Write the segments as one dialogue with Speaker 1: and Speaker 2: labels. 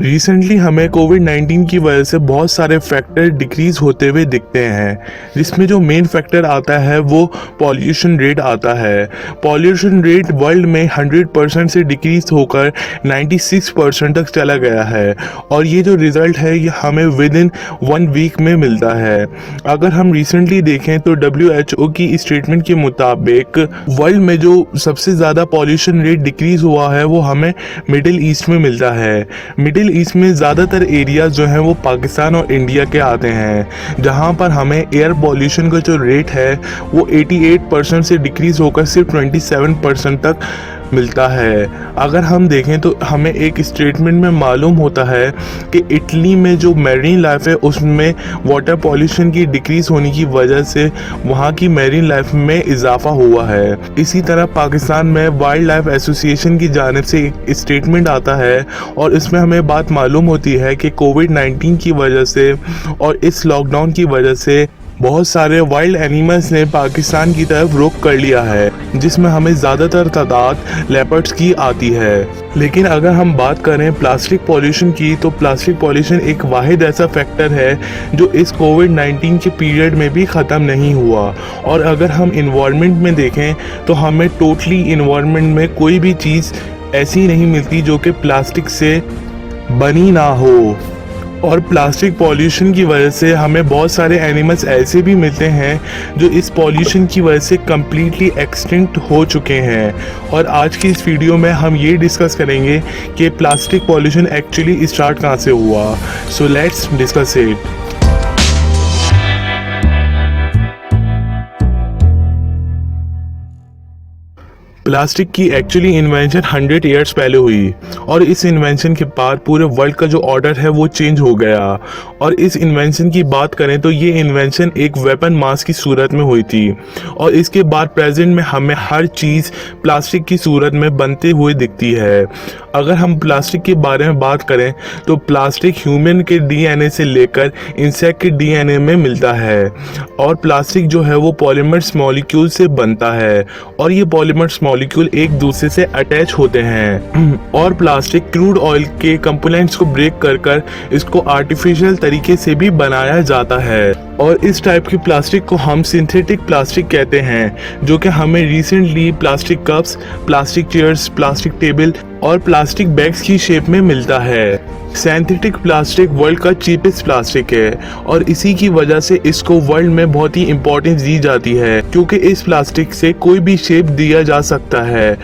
Speaker 1: Recently हमें कोविड-19 की वजह से बहुत सारे फैक्टर डिक्रीज होते हुए दिखते हैं, जिसमें जो मेन फैक्टर आता है वो पॉल्यूशन रेट आता है। पॉल्यूशन रेट वर्ल्ड में 100% से डिक्रीज होकर 96% तक चला गया है और ये जो रिज़ल्ट है ये हमें विद इन 1 वीक में मिलता है। अगर हम रिसेंटली देखें तो WHO की स्टेटमेंट के मुताबिक वर्ल्ड में जो सबसे ज़्यादा पॉल्यूशन रेट डिक्रीज हुआ है वो हमें मिडिल ईस्ट में मिलता है। मिडिल इसमें ज़्यादातर एरिया जो हैं वो पाकिस्तान और इंडिया के आते हैं, जहां पर हमें एयर पॉल्यूशन का जो रेट है वो 88% से डिक्रीज़ होकर सिर्फ 27% तक मिलता है। अगर हम देखें तो हमें एक स्टेटमेंट में मालूम होता है कि इटली में जो मैरीन लाइफ है उसमें वाटर पॉल्यूशन की डिक्रीज होने की वजह से वहाँ की मैरीन लाइफ में इजाफा हुआ है। इसी तरह पाकिस्तान में वाइल्ड लाइफ एसोसिएशन की जानिब से एक स्टेटमेंट आता है और इसमें हमें बात मालूम होती है कि कोविड-19 की वजह से और इस लॉकडाउन की वजह से बहुत सारे वाइल्ड एनिमल्स ने पाकिस्तान की तरफ रुख कर लिया है, जिसमें हमें ज़्यादातर तादाद लेपर्ड्स की आती है। लेकिन अगर हम बात करें प्लास्टिक पॉल्यूशन की तो प्लास्टिक पॉल्यूशन एक वाहिद ऐसा फैक्टर है जो इस कोविड-19 के पीरियड में भी ख़त्म नहीं हुआ। और अगर हम इन्वायरमेंट में देखें तो हमें टोटली इन्वायरमेंट में कोई भी चीज़ ऐसी नहीं मिलती जो कि प्लास्टिक से बनी ना हो। और प्लास्टिक पॉल्यूशन की वजह से हमें बहुत सारे एनिमल्स ऐसे भी मिलते हैं जो इस पॉल्यूशन की वजह से कम्प्लीटली एक्सटिंक्ट हो चुके हैं। और आज की इस वीडियो में हम ये डिस्कस करेंगे कि प्लास्टिक पॉल्यूशन एक्चुअली स्टार्ट कहाँ से हुआ। So let's discuss it. Plastic की एक्चुअली इन्वेंशन 100 ईयर्स पहले हुई और इस इन्वेंशन के बाद पूरे वर्ल्ड का जो ऑर्डर है वो चेंज हो गया। और इस इन्वेंशन की बात करें तो ये इन्वेंशन एक वेपन मास की सूरत में हुई थी और इसके बाद प्रेजेंट में हमें हर चीज़ प्लास्टिक की सूरत में बनते हुए दिखती है। अगर हम प्लास्टिक के बारे में बात करें तो प्लास्टिक ह्यूमन के डीएनए से लेकर इंसेक्ट के डीएनए में मिलता है और प्लास्टिक जो है वो पॉलीमर्स मॉलिक्यूल से बनता है और ये पॉलीमर्स मॉलिक्यूल एक दूसरे से अटैच होते हैं और प्लास्टिक क्रूड ऑयल के कंपोनेंट्स को ब्रेक कर इसको आर्टिफिशियल तरीके से भी बनाया जाता है। और इस टाइप की प्लास्टिक को हम सिंथेटिक प्लास्टिक कहते हैं, जो कि हमें recently plastic cups, plastic chairs, plastic table और प्लास्टिक बैग्स की शेप में मिलता है। सिंथेटिक प्लास्टिक वर्ल्ड का चीपेस्ट प्लास्टिक है और इसी की वजह से इसको वर्ल्ड में बहुत ही इम्पोर्टेंस दी जाती है, क्योंकि इस प्लास्टिक से कोई भी शेप दिया जा सकता है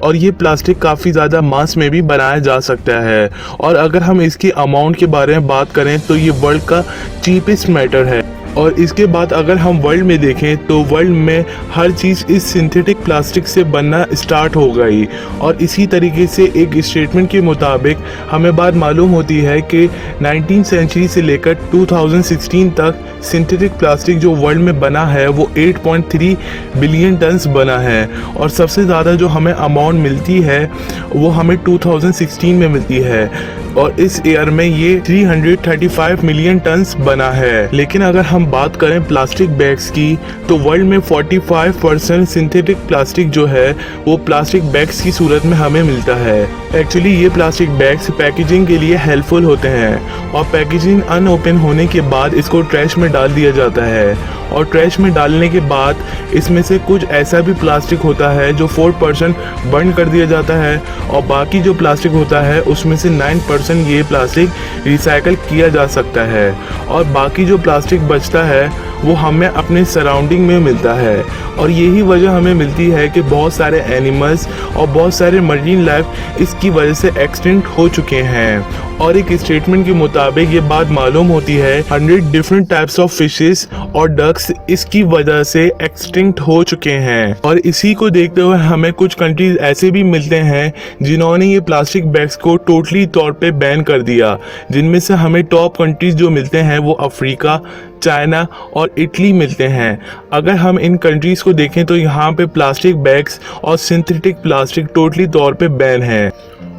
Speaker 1: और ये प्लास्टिक काफ़ी ज़्यादा मास में भी बनाया जा सकता है। और अगर हम इसकी अमाउंट के बारे में बात करें तो ये वर्ल्ड का चीपेस्ट मेटल है। और इसके बाद अगर हम वर्ल्ड में देखें तो वर्ल्ड में हर चीज़ इस सिंथेटिक प्लास्टिक से बनना स्टार्ट हो गई। और इसी तरीके से एक स्टेटमेंट के मुताबिक हमें बात मालूम होती है कि 19वीं सेंचुरी से लेकर 2016 तक सिंथेटिक प्लास्टिक जो वर्ल्ड में बना है वो 8.3 बिलियन टन्स बना है और सबसे ज़्यादा जो हमें अमाउंट मिलती है वो हमें 2016 में मिलती है और इस ईयर में ये 335 मिलियन टन्स बना है। लेकिन अगर हम बात करें प्लास्टिक बैग्स की तो वर्ल्ड में 45% सिंथेटिक प्लास्टिक जो है वो प्लास्टिक बैग्स की सूरत में हमें मिलता है। एक्चुअली ये प्लास्टिक बैग्स पैकेजिंग के लिए हेल्पफुल होते हैं और पैकेजिंग अनओपन होने के बाद इसको ट्रैश में डाल दिया जाता है और ट्रैश में डालने के बाद इसमें से कुछ ऐसा भी प्लास्टिक होता है जो 4% बर्न कर दिया जाता है और बाकी जो प्लास्टिक होता है उसमें से 9% ये प्लास्टिक रिसाइकल किया जा सकता है और बाकी जो प्लास्टिक बचता है वो हमें अपने सराउंडिंग में मिलता है। और यही वजह हमें मिलती है कि बहुत सारे एनिमल्स और बहुत सारे मरीन लाइफ इसकी वजह से एक्सटिंक्ट हो चुके हैं। और एक स्टेटमेंट के मुताबिक ये बात मालूम होती है 100 डिफरेंट टाइप्स ऑफ फिशेस और डक्स इसकी वजह से एक्सटिंक्ट हो चुके हैं। और इसी को देखते हुए हमें कुछ कंट्रीज ऐसे भी मिलते हैं जिन्होंने ये प्लास्टिक बैग्स को टोटली तौर पे बैन कर दिया, जिनमें से हमें टॉप कंट्रीज जो मिलते हैं वो अफ्रीका, चाइना और इटली मिलते हैं। अगर हम इन कंट्रीज़ को देखें तो यहाँ पे प्लास्टिक बैग्स और सिंथेटिक प्लास्टिक टोटली तौर पे बैन है।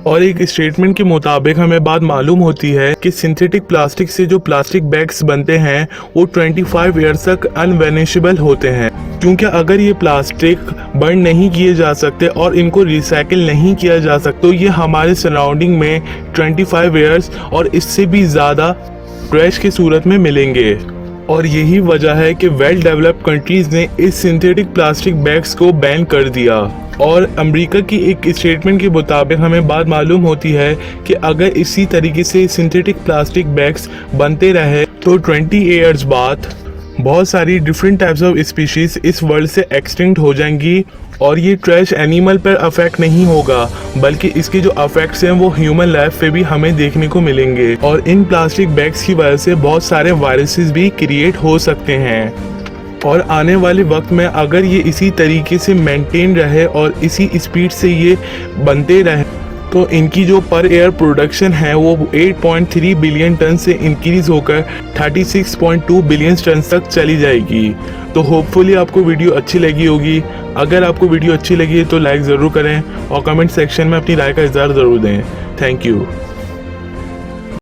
Speaker 1: और एक स्टेटमेंट के मुताबिक हमें बात मालूम होती है कि सिंथेटिक प्लास्टिक से जो प्लास्टिक बैग्स बनते हैं वो 25 ईयर्स तक अनवेनिशेबल होते हैं, क्योंकि अगर ये प्लास्टिक बर्न नहीं किए जा सकते और इनको रिसाइकिल नहीं किया जा सकता तो ये हमारे सराउंडिंग में 25 ईयर्स और इससे भी ज़्यादा ट्रैश की सूरत में मिलेंगे। और यही वजह है कि वेल डेवलप्ड कंट्रीज ने इस सिंथेटिक प्लास्टिक बैग्स को बैन कर दिया। और अमेरिका की एक स्टेटमेंट के मुताबिक हमें बात मालूम होती है कि अगर इसी तरीके से सिंथेटिक प्लास्टिक बैग्स बनते रहे तो 20 ईयर्स बाद बहुत सारी डिफरेंट टाइप्स ऑफ स्पीशीज इस वर्ल्ड से एक्सटिंक्ट हो जाएंगी। और ये ट्रैश एनिमल पर अफेक्ट नहीं होगा, बल्कि इसके जो अफेक्ट्स हैं वो ह्यूमन लाइफ पे भी हमें देखने को मिलेंगे। और इन प्लास्टिक बैग्स की वजह से बहुत सारे वायरसेस भी क्रिएट हो सकते हैं। और आने वाले वक्त में अगर ये इसी तरीके से मेंटेन रहे और इसी स्पीड से ये बनते रहे तो इनकी जो पर ईयर प्रोडक्शन है वो 8.3 बिलियन टन से इंक्रीज होकर 36.2 बिलियन टन तक चली जाएगी। तो होपफुली आपको वीडियो अच्छी लगी होगी। अगर आपको वीडियो अच्छी लगी है तो लाइक ज़रूर करें और कमेंट सेक्शन में अपनी राय का इज़हार ज़रूर दें। Thank you.